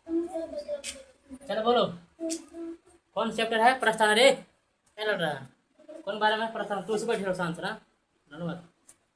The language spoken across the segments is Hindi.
चलो बोलो, कौन चैप्टर है? प्रस्थान। रे क्या लग रहा है? कौन बारे में? प्रस्थान। तू उसी बैठे रहो शांत ना,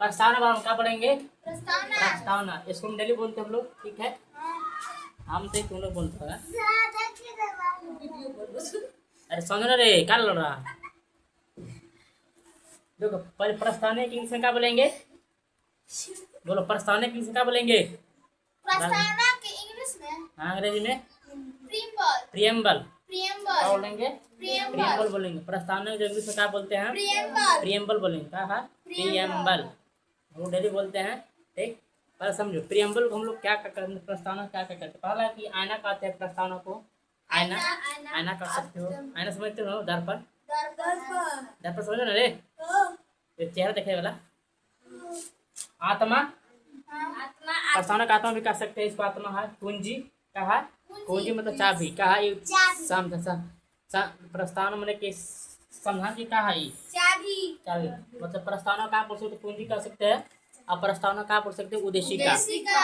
प्रस्तावना बारे में क्या पढ़ेंगे? प्रस्तावना। इसको हम डेली बोलते हैं हम लोग, ठीक है? हम तो तुम लोग बोलते हैं। अरे समझ ना रे, क्या लड़ रहा? देखो पहले प्रस्तावना की इंग्लिश में क्या बोलेंगे? बोलो, प्रस्तावना की इंग्लिश में क्या बोलेंगे? प्रस्तावना की इंग्लिश में, हाँ अंग्रेजी में प्रीएम्बल। प्रियम्बल। प्रीएम्बल क्या बोलेंगे? प्रीएम्बल प्रियम्बल बोलेंगे। प्रस्तावना जो इंग्लिश में क्या बोलते हैं? प्रीएम्बल प्रियम्बल बोलेंगे। क्या है? प्रियम्बल। हम लोग डेली बोलते हैं, ठीक? पहले समझो प्रियम्बल को हम लोग क्या करते हैं, प्रस्तावना क्या करते हैं। पहला कि आईना कहते हैं प्रस्तावना को। आईना, आईना कर सकते हो। आईना समझते हो? दर्पण। दर्पण समझो ना रे, ये चेहरा दिखाई वाला। आत्मा, प्रस्तावना का आत्मा भी कर सकते हैं। इसको आत्मा है। कुंजी, कहा कुंजी मतलब चाबी। कहा प्रस्तावना मतलब कि संधान की कहा चाबी मतलब प्रस्तावना कहाँ बोल सकते? कुंजी कर सकते हैं। अब प्रस्तावना कहाँ बोल सकते हैं? उद्देशिका।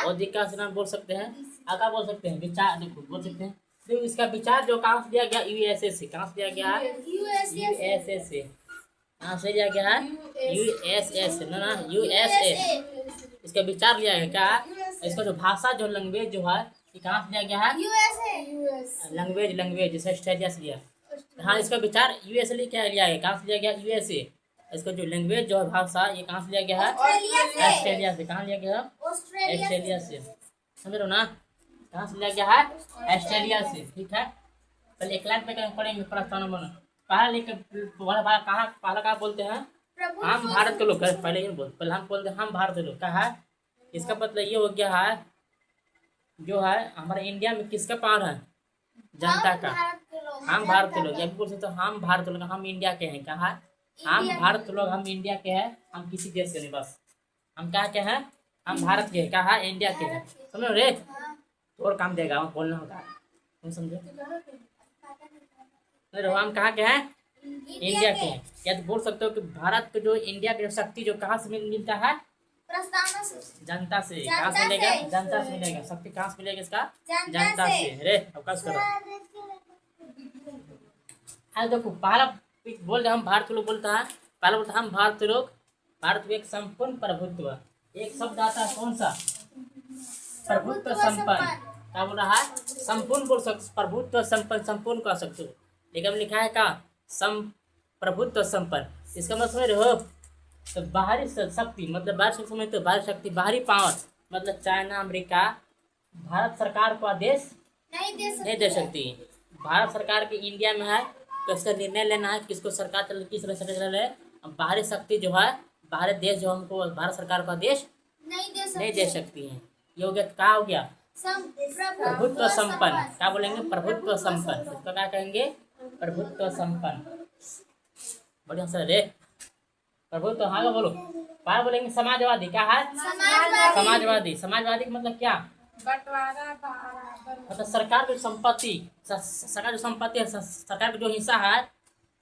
उद्देशिका से नाम बोल सकते हैं। क्या बोल सकते हैं? विचार। देखो बोल सकते हैं, देखो इसका विचार जो कहाँ से दिया गया? यूएसए से। कहाँ से दिया गया है? यूएसए से। कहाँ से दिया गया है? यूएसए से ना, यूएसए। इसका विचार लिया है क्या? इसका जो भाषा, जो लैंग्वेज जो है, ये कहाँ से लिया गया है? लैंग्वेज, लैंग्वेज जैसे ऑस्ट्रेलिया से लिया। हाँ, इसका विचार यूएसए लिए क्या लिया है? कहाँ से लिया गया? यूएसए। इसका जो लैंग्वेज जो है, भाषा, ये कहाँ से लिया गया है? ऑस्ट्रेलिया से। कहाँ लिया गया है? ऑस्ट्रेलिया से। समझ रहे हो ना? कहाँ से लिया गया है? ऑस्ट्रेलिया से, ठीक है? पहले एक लाइन पे पढ़ेंगे प्रस्तावना बना। पहला लेकर कहाँ पहला कहाँ बोलते हैं? हम भारत के लोग। पहले ही बोल, पहले हम बोलते हैं हम भारत के लोग। कहा इसका मतलब ये हो गया है, जो है हमारे इंडिया में किसका पावर है? जनता का। हम भारत के लोग। ये भी बोल सकते हो हम भारत के लोग, हम इंडिया के हैं। कहा हम भारत के लोग, हम इंडिया के हैं। हम किसी देश के नहीं, बस हम क्या के हैं? हम भारत के हैं। कहा इंडिया के हैं। समझो रे, और काम देगा बोलना होगा, तुम समझो। हम कहाँ के हैं? इंडिया के हैं। या तो बोल सकते हो कि भारत के जो इंडिया की शक्ति जो कहाँ से मिलता है? प्रस्तावना से। जनता से। कहाँ से मिलेगा? जनता से मिलेगा। शक्ति कहाँ से मिलेगा इसका? जनता से। रे अब कस करो। अरे देखो पहला बोल रहे हम भारत के लोग बोलता है। पहला बोलता है हम भारत के लोग। भारत में एक संपूर्ण प्रभुत्व, एक शब्द आता है कौन सा? प्रभुत्व संपन्न। क्या बोल रहा है? संपूर्ण बोल सकते, प्रभुत्व संपन्न, संपूर्ण कह सकते हो। लेकिन लिखा है का प्रभुत्व संपन्न। इसका मतलब समझ रहे हो? तो बाहरी शक्ति मतलब बाहरी शक्ति समझते हो? बाहरी शक्ति, बाहरी पावर मतलब चाइना, अमेरिका भारत सरकार को आदेश नहीं दे सकती। भारत सरकार के इंडिया में है तो इसका निर्णय लेना है किसको सरकार चल, किस तरह से चल है। बाहरी शक्ति जो है, बाहरी देश जो हमको भारत सरकार को आदेश नहीं दे सकती है। ये हो गया, क्या हो गया? प्रभुत्व संपन्न। क्या बोलेंगे? प्रभुत्व संपन्न। इसको क्या कहेंगे? प्रभुत्व संपन्न। बढ़िया सर रे, प्रभुत्व। हाँ का बोलो। बाहर बोलेंगे समाजवादी। क्या है? समाजवादी। समाजवादी का मतलब क्या? बंटवारा मतलब सरकार की संपत्ति, सरकार की संपत्ति है, सरकार का जो हिस्सा है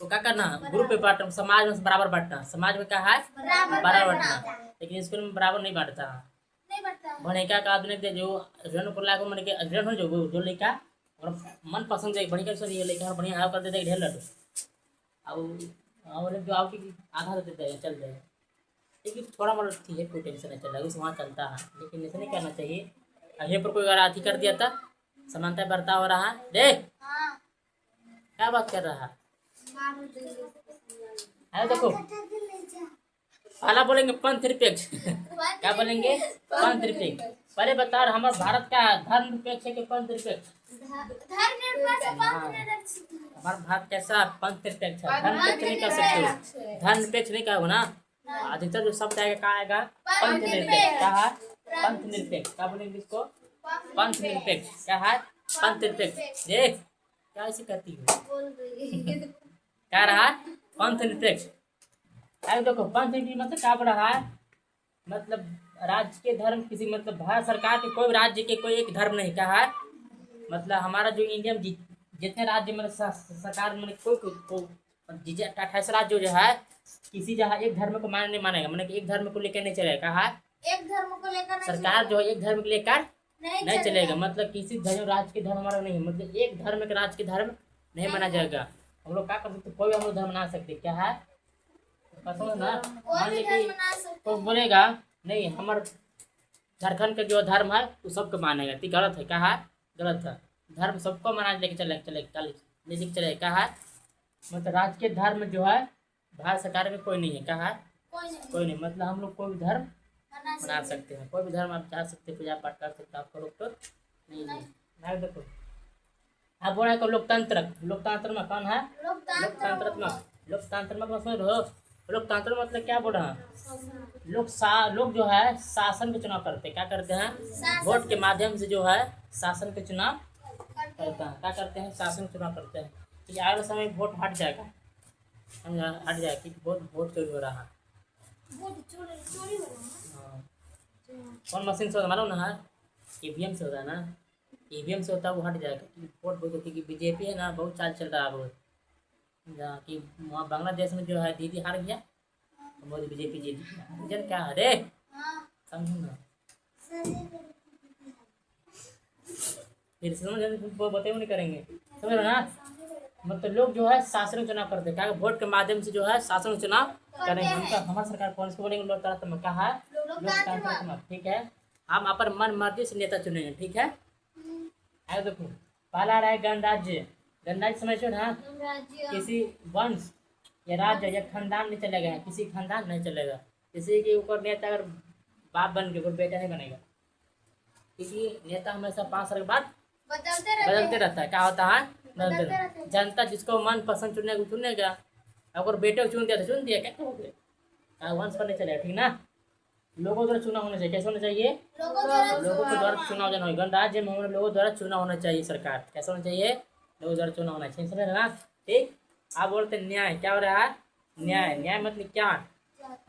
तो क्या करना? ग्रुप में बांटना, समाज में बराबर बांटना। समाज में क्या है? बराबर बांटना। लेकिन स्कूल में बराबर नहीं बांटता। भणिका का आदमी जो ऋण को लागू मन के ऋण हो जो लड़का मन पसंद है बढ़िया से लड़का बढ़िया हाव कर देते ढेर लड्डू और जो आओ की आधा दे देगा चल जाएगा। लेकिन थोड़ा मोड़ा ठीक है, कोई टेंशन नहीं चल रहा है, वहाँ चलता है। लेकिन ऐसा नहीं करना चाहिए। ये पर कोई अगर आधी कर दिया था, समानता बर्ताव हो रहा है। देख क्या बात कर रहा है? अरे देखो पहला बोलेंगे पंथ निरपेक्ष। क्या बोलेंगे? पंथ निरपेक्ष। पहले बता रहा हमारे भारत का धर्म निरपेक्ष है कि पंथ निरपेक्ष? हमारा भारत कैसा? पंथ निरपेक्ष है। धर्म निरपेक्ष नहीं कर सकते। धर्म निरपेक्ष नहीं कहोगे ना, अधिकतर जो शब्द आएगा क्या आएगा? पंथ निरपेक्ष। क्या है? पंथ निरपेक्ष। क्या बोलेंगे इसको? पंथ निरपेक्ष। क्या है? पंथ निरपेक्ष। देख क्या ऐसी करती है? क्या रहा? पंथ निरपेक्ष। अरे देखो पंथ निरपेक्ष मतलब क्या रहा है? मतलब राज्य के धर्म किसी, मतलब भारत सरकार के कोई राज्य के कोई एक धर्म नहीं। क्या है? मतलब हमारा जो इंडिया में जितने राज्य में सरकार में कोई 28 राज्य जो है किसी जगह एक धर्म को मान नहीं मानेगा, मतलब एक धर्म को लेकर नहीं चलेगा। कहा एक धर्म को लेकर सरकार जो है एक धर्म को लेकर नहीं चलेगा। मतलब किसी धर्म राज के धर्म हमारा नहीं है, मतलब एक धर्म के राज के धर्म नहीं माना जाएगा। हम लोग क्या कर सकते, कोई भी हम लोग धर्म बना सकते, क्या है पसंद ना। मान ली कि कोई बोलेगा नहीं हमारे झारखंड का जो धर्म है वो सबको मानेगा, तो गलत है, क्या है गलत है। धर्म सबको माना लेके चले लेके चले, क्या है मतलब राज के धर्म जो है भारत सरकार में कोई नहीं है, क्या है कोई नहीं। मतलब हम लोग कोई भी धर्म बना सकते हैं, कोई भी धर्म आप जा सकते हैं, पूजा पाठ कर सकते हैं, आपको रोक टोक नहीं है। नहीं देखो आप बोल रहे लोकतंत्र, लोकतंत्र में कौन है लोकतंत्र में समझ रहे हो। लोकतंत्र मतलब क्या बोल रहा है, लोग जो है शासन का चुनाव करते हैं, क्या करते हैं वोट के माध्यम से जो है शासन का चुनाव करते हैं, क्या करते हैं शासन चुनाव करते हैं। कि आगे समय वोट हट जाएगा, हट जाएगा कि वोट चोरी हो रहा है। हाँ। कौन मशीन से होता मालूम ना है, ईवीएम से होता है ना, ईवीएम से होता है वो हट जाएगा। क्योंकि वोट बहुत होती है, बीजेपी है ना बहुत चाल चल रहा है बहुत, जहाँ कि वहाँ बांग्लादेश में जो है दीदी हार गया, मोदी बीजेपी जीत गया। जन क्या है रे समझो ना, फिर समझ बताए नहीं करेंगे, समझ रहे ना। मतलब लोग जो है शासन चुनाव करते हैं, क्या वोट के माध्यम से जो है शासन चुनाव करेंगे। उनका हमारी सरकार कौन सी बोलेंगे लोकतंत्र में, कहा है लोकतंत्र में, ठीक है। हम अपन मन मर्जी से नेता चुनेंगे, ठीक है। आगे देखो पहला रहा है गणराज्य। गणराज्य समझो ना, किसी वंश या राज्य या खानदान नहीं चलेगा, किसी खानदान नहीं चलेगा, किसी के ऊपर नेता अगर बाप बन के बेटा नहीं बनेगा, क्योंकि नेता हमेशा 5 साल के बाद बदलते रहता है। क्या होता है बदलते रहता है। जनता जिसको मन पसंद चुनेगा चुनेगा, अगर बेटे को चुन दिया तो चुन दिया, क्या कहोगे वंश पर नहीं चलेगा, ठीक ना। लोगों द्वारा चुनाव होना चाहिए, कैसे होना चाहिए लोगों के द्वारा चुनाव होना चाहिए। गणराज्य में हमारे लोगों द्वारा चुनाव होना चाहिए, सरकार कैसा होना चाहिए लोगों द्वारा चुनाव होना चाहिए, समझ ना। ठीक आप बोलते न्याय, क्या हो रहा है न्याय मतलब क्या,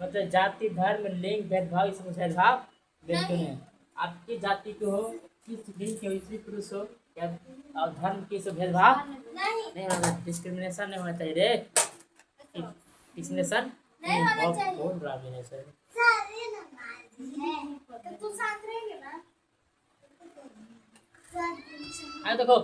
मतलब जाति धर्म लिंग भेदभाव इस भेदभाव बिल्कुल नहीं। आपकी जाति को हो, किस लिंग के हो, स्त्री पुरुष हो या और धर्म की से भेदभाव नहीं होना, डिस्क्रिमिनेशन नहीं होना चाहिए रे, डिस्क्रिमिनेशन बहुत बड़ा है सर। देखो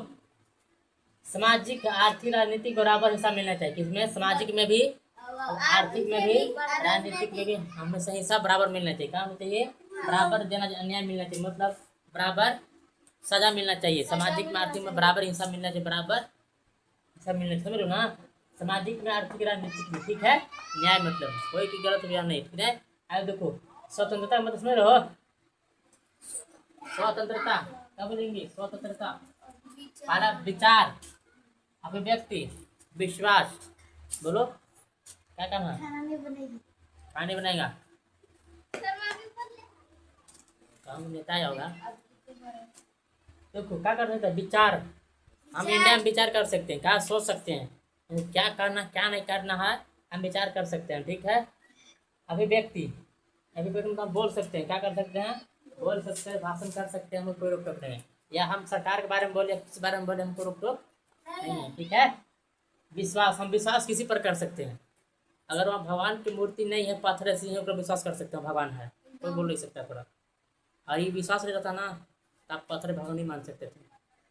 सामाजिक आर्थिक राजनीतिक बराबर हिस्सा मिलना चाहिए, किसमें सामाजिक में भी आर्थिक में भी राजनीतिक में भी हमेशा हिस्सा बराबर मिलना चाहिए। क्या होना चाहिए बराबर देना, अन्याय मिलना चाहिए, मतलब बराबर सजा मिलना चाहिए। सामाजिक में आर्थिक में बराबर हिस्सा मिलना चाहिए, बराबर हिस्सा मिलना चाहिए, समझ लो ना। सामाजिक में आर्थिक राजनीतिक में, ठीक है। न्याय मतलब कोई की गलत बयान नहीं, ठीक है। आगे देखो स्वतंत्रता मतलब समझ रहे हो, स्वतंत्रता क्या बोलेंगे स्वतंत्रता, पहला विचार अभिव्यक्ति विश्वास, बोलो क्या काम है खाने बनाएगा काम नेता ही होगा। देखो क्या कर सकते हैं विचार, हम इंडिया में विचार कर सकते हैं, क्या सोच सकते हैं क्या करना क्या नहीं करना है, हम विचार कर सकते हैं, ठीक है। अभिव्यक्ति में हम बोल सकते हैं, क्या कर सकते हैं बोल सकते हैं, भाषण कर सकते हैं, हमें कोई रोक टोक नहीं है। या हम सरकार के बारे में बोले किस बारे में बोले हमको रोक टोक नहीं है, ठीक है। विश्वास, हम विश्वास किसी पर कर सकते हैं, अगर वहाँ भगवान की मूर्ति नहीं है पत्थर ऐसी है ऊपर विश्वास कर सकते हैं भगवान है, कोई बोल नहीं सकता थोड़ा। और ये विश्वास रहता था ना तो आप पत्थर भगवान नहीं मान सकते थे,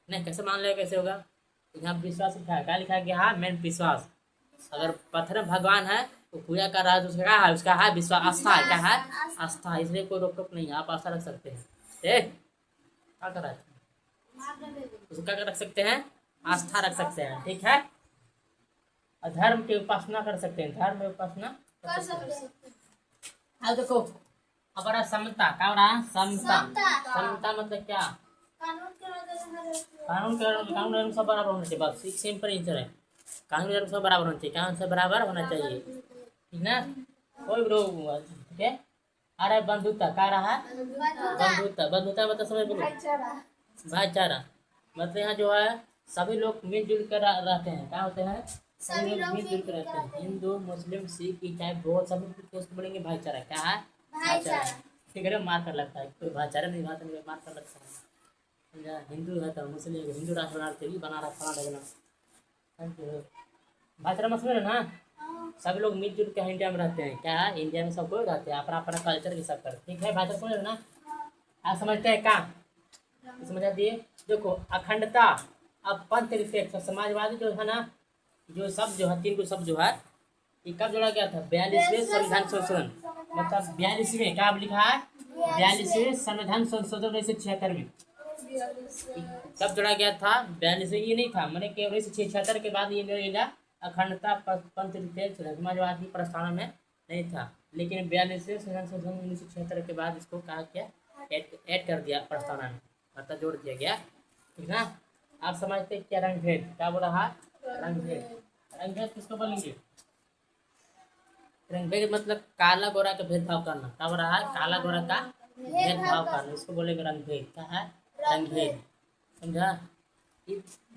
नहीं कैसे मान लेगा कैसे होगा। यहाँ विश्वास लिखा है, क्या लिखा है कि हाँ मेन विश्वास, अगर पत्थर में भगवान है तो पूजा कर रहा है तो उसका क्या है, उसका है विश्वास, आस्था है, क्या है आस्था, इसलिए कोई रोक टोक नहीं है, आप आस्था रख सकते हैं। क्या कर रहा है उसको क्या रख सकते हैं आस्था रख सकते हैं, ठीक है। और धर्म की उपासना कर सकते हैं, धर्म में उपासना कर सकते हैं। अब देखो अब रहा समता, क्या हो रहा समता, समता मतलब क्या कानून सब बराबर होना चाहिए, बस एक सिंपल आंसर है, कानून सब बराबर होना चाहिए, कानून से बराबर होना चाहिए, ठीक ना। कोई भी ठीक है। अरे बंधुता क्या रहा बंधुता मतलब समझ बोलो भाईचारा, मतलब यहाँ जो है सभी लोग मिलजुल कर रहते हैं, क्या होते हैं सभी लोग मिलजुल कर रहते हैं, हिंदू मुस्लिम सिख ईसाई बहुत सभी दोस्त बोलेंगे भाईचारा, क्या है भाईचारा, ठीक है। मार कर लगता है कोई भाईचारा नहीं भाता नहीं मार कर लगता है, हिंदू है तो मुस्लिम हिंदू राष्ट्र बना रहा फला डगना, भाईचारा मत समझ ना। सब लोग मिलजुल के इंडिया में रहते हैं, क्या है इंडिया में सब कोई रहते हैं अपना अपना कल्चर के सब कर, ठीक है भाईचारा समझ ना। आप समझते हैं क्या समझा दिए। देखो अखंडता, अब पंथ निरपेक्ष समाजवादी जो है ना, जो सब जो है तीन को सब जो है ये कब जोड़ा गया था? 42वें संविधान संशोधन, मतलब 42वें क्या लिखा है? 42वें संविधान संशोधन 1976 में कब जोड़ा गया था? 42वें ये नहीं था, मैंने कि 1976 के बाद ये जोड़ा अखंडता पंथ निरपेक्ष समाजवाद की प्रस्तावना में नहीं था, लेकिन 42वें संविधान संशोधन 1976 के बाद इसको कहा क्या ऐड कर दिया प्रस्तावना में, मतलब जोड़ दिया गया, ठीक ना। आप समझते क्या रंग भेद क्या बोला है? रंग भेद, रंग भेद किसको बोलेंगे? रंग भेद मतलब काला गोरा का भेदभाव करना, क्या हो रहा है? काला गोरा का भेदभाव करना, इसको बोलेंगे रंग भेद। क्या है? रंग भेद, समझा।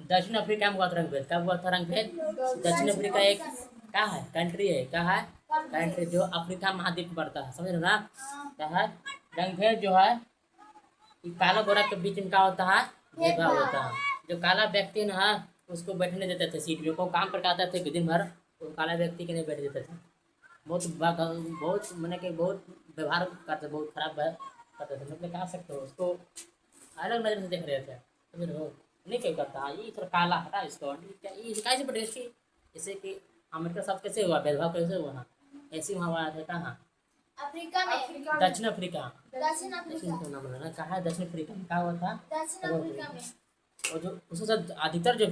दक्षिण अफ्रीका में हुआ था रंग भेद। कब हुआ था रंग भेद? दक्षिण अफ्रीका एक क्या है? कंट्री है। क्या है? कंट्री जो अफ्रीका महाद्वीप में पड़ता है, समझ रहे ना। क्या है? रंग भेद जो है काला गोरा के बीच में क्या होता है? भेदभाव होता है। जो काला व्यक्ति है ना उसको बैठने देते थे सीट में, को काम पर आते थे दिन भर, तो काला व्यक्ति के नहीं बैठ देते थे। बहुत मैंने कि बहुत व्यवहार करते, बहुत खराब करते थे, मतलब कह सकते हो उसको अलग नजर से देख रहे थे, समझ रहे हो। नहीं क्यों करता ये थोड़ा काला हटा इसको, ये कैसे पड़े जैसे कि अमेरिका साथ कैसे हुआ भेदभाव, कैसे हुआ ना, ऐसे वहाँ हुआ था। कहाँ? अफ्रीका में, दक्षिण अफ्रीका। दक्षिण अफ्रीका, नाम लेना कहा है दक्षिण अफ्रीका में क्या हुआ था? दक्षिण अफ्रीका में। और जो उसके साथ अधिकतर जो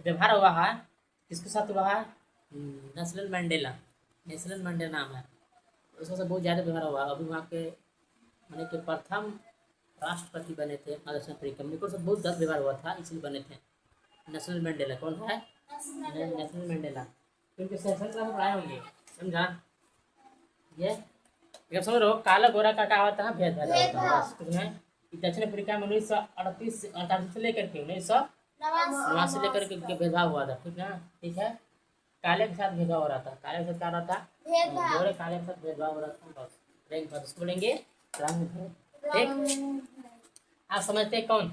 व्यवहार हुआ है किसके साथ हुआ है? नेल्सन मंडेला, नेल्सन मंडेला नाम है, उसके साथ बहुत ज़्यादा व्यवहार हुआ। अभी वहाँ के मैंने कि प्रथम राष्ट्रपति बने थे दक्षिण अफ्रीका में, उनके साथ बहुत गलत व्यवहार हुआ था इसलिए बने थे नेल्सन मंडेला। कौन है? नेल्सन मंडेला, क्योंकि सेशन क्लास में पढ़ाए होंगे, समझा। ये जब समझ रहो काला गोरा का क्या होता है? भेदभाव होता है, बस कुछ नहीं। दक्षिण अफ्रीका में 1938 से लेकर के 1989 से लेकर के भेदभाव हुआ था, ठीक ना। ठीक है, काले के साथ भेदभाव हो रहा था, काले के साथ क्या हो रहा था? गोरे काले के साथ भेदभाव हो रहा था, बस रंग भेद उसको बोलेंगे रंग भेद, ठीक। आप समझते हैं कौन?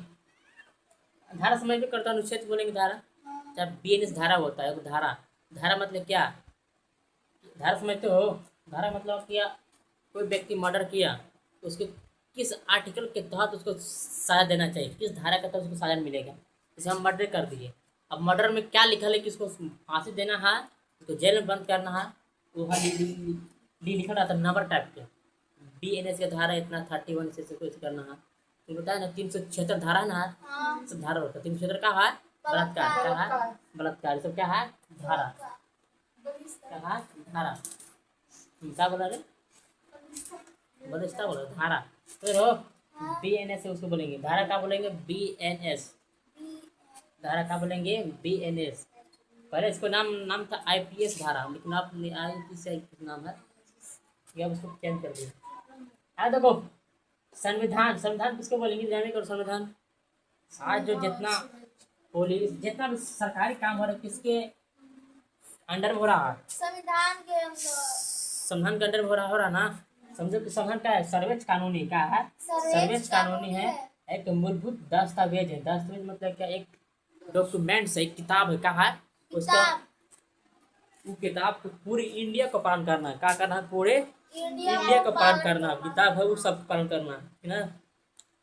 धारा समझ में करता अनुच्छेद बोलेंगे धारा, जब बीएनएस धारा होता है। धारा, धारा मतलब क्या? धारा समझते हो? धारा मतलब क्या? कोई व्यक्ति मर्डर किया तो उसके किस आर्टिकल के तहत उसको सजा देना चाहिए, किस धारा के तहत उसको सजा मिलेगा। जैसे हम मर्डर कर दिए, अब मर्डर में क्या लिखा है कि उसको फांसी देना है, उसको जेल में बंद करना है, वो लिखा रहता है नंबर टाइप के। बीएनएस का धारा इतना 31 से कुछ करना है, तो बताया ना 376 धारा ना, सब धारा होता है। 376 का है बलात्कार, क्या है? बलात्कार, सब क्या है? धारा, क्या है? धारा। क्या बोला रे? बलिष्ठता बोला, धारा। तो बीएनएस से उसको बोलेंगे धारा, क्या बोलेंगे? बीएनएस, धारा क्या बोलेंगे? बीएनएस। पहले इसको नाम था आईपीएस धारा, लेकिन आप आईपीएस नाम है, ये अब उसको चेंज कर दिया। देखो संविधान, संविधान किसको बोलेंगे? जाने करो संविधान। आज जो जितना पुलिस जितना भी सरकारी काम हो रहा है किसके अंडर में हो रहा है? संविधान के अंदर, संविधान के अंडर में हो रहा ना। समझो कि संविधान क्या है? सर्वोच्च कानूनी, क्या है? सर्वोच्च कानूनी है, एक मूलभूत दस्तावेज है। दस्तावेज मतलब क्या? एक डॉक्यूमेंट्स है, एक किताब है। क्या है? उसका वो किताब को पूरे इंडिया को पालन करना है। क्या करना है? पूरे इंडिया को पालन करना। किताब है वो सब पालन करना, ठीक ना।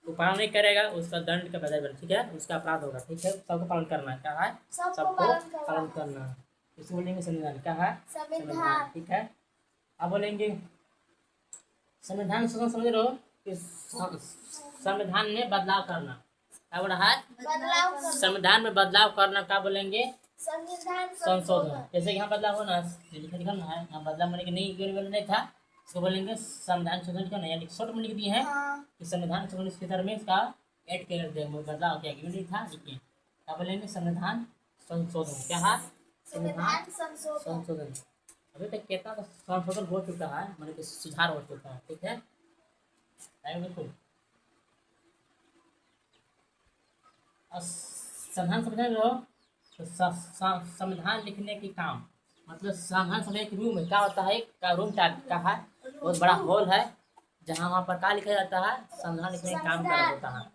वो पालन नहीं करेगा उसका दंड का बदल, ठीक है, उसका अपराध होगा, ठीक है। सबको पालन करना है। क्या है? सबको पालन करना है, इसको बोलेंगे संविधान। क्या है? संविधान, ठीक है। अब बोलेंगे संविधान समझ रहे हो कि संविधान में बदलाव करना, क्या बोल रहा है? संविधान में बदलाव करना, क्या बोलेंगे? संशोधन। जैसे यहाँ बदलाव होना लिखा ना है, यहाँ बदलाव मैंने नहीं था, इसको बोलेंगे संविधान संशोधन। क्यों नहीं? शॉर्ट में लिख दिए हैं कि संविधान संशोधन के तरह में इसका ऐड कर दिया, बदलाव किया गया नहीं था, लिखिए क्या बोलेंगे? संविधान संशोधन। क्या है? संविधान संशोधन। अभी तक कितना संशोधन हो चुका है, मैंने कि सुधार हो चुका है, ठीक है। बिल्कुल संविधान समझ रहे हो? तो संविधान लिखने की काम मतलब संविधान समझ एक रूम है। क्या होता है? का रूम टाइप का है, बहुत बड़ा हॉल है, जहाँ वहाँ पर क्या लिखा जाता है? संविधान लिखने का काम कर होता है,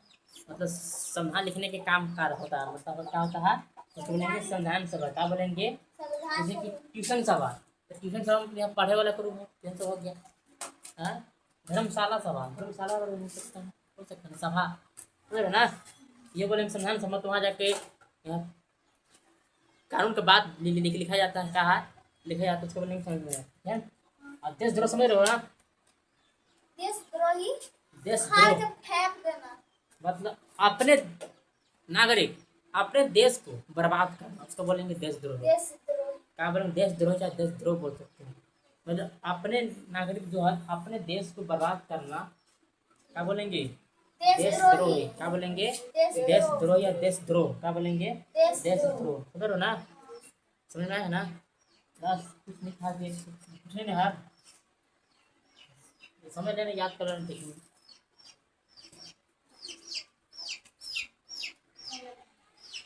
मतलब संविधान लिखने के काम कर होता है। मतलब क्या होता है? तो बोलेंगे संविधान सभा। क्या बोलेंगे? जैसे कि ट्यूशन सभा, तो ट्यूशन सभा में यहाँ पढ़े वाला का रूम है, ट्यूशन सभा हो गया। धर्मशाला सभा, धर्मशाला वाला हो सकता है, सभा समझ रहे ना। ये बोले संविधान सम्मत, वहाँ जाके कानून के बाद लिखा जाता है, कहा लिखा जाता है, उसको बोलेंगे समझ में आया। और देशद्रोह समझ रहे हो ना। देशद्रोही देशद्रोह के फेंक देना, मतलब अपने नागरिक अपने देश को बर्बाद करना, उसको बोलेंगे देशद्रोह। देशद्रोही क्या बोलेंगे, देशद्रोह चाहे देशद्रोह बोल सकते हैं। मतलब अपने नागरिक जो है अपने देश को बर्बाद करना, क्या बोलेंगे, देशद्रोही। क्या बोलेंगे, देशद्रोह या देशद्रोह। क्या बोलेंगे, देशद्रोह। समझ रहे हो ना, समझ में आया है ना। बस कुछ नहीं था, कुछ नहीं है, समझ लेना, याद कर लेना।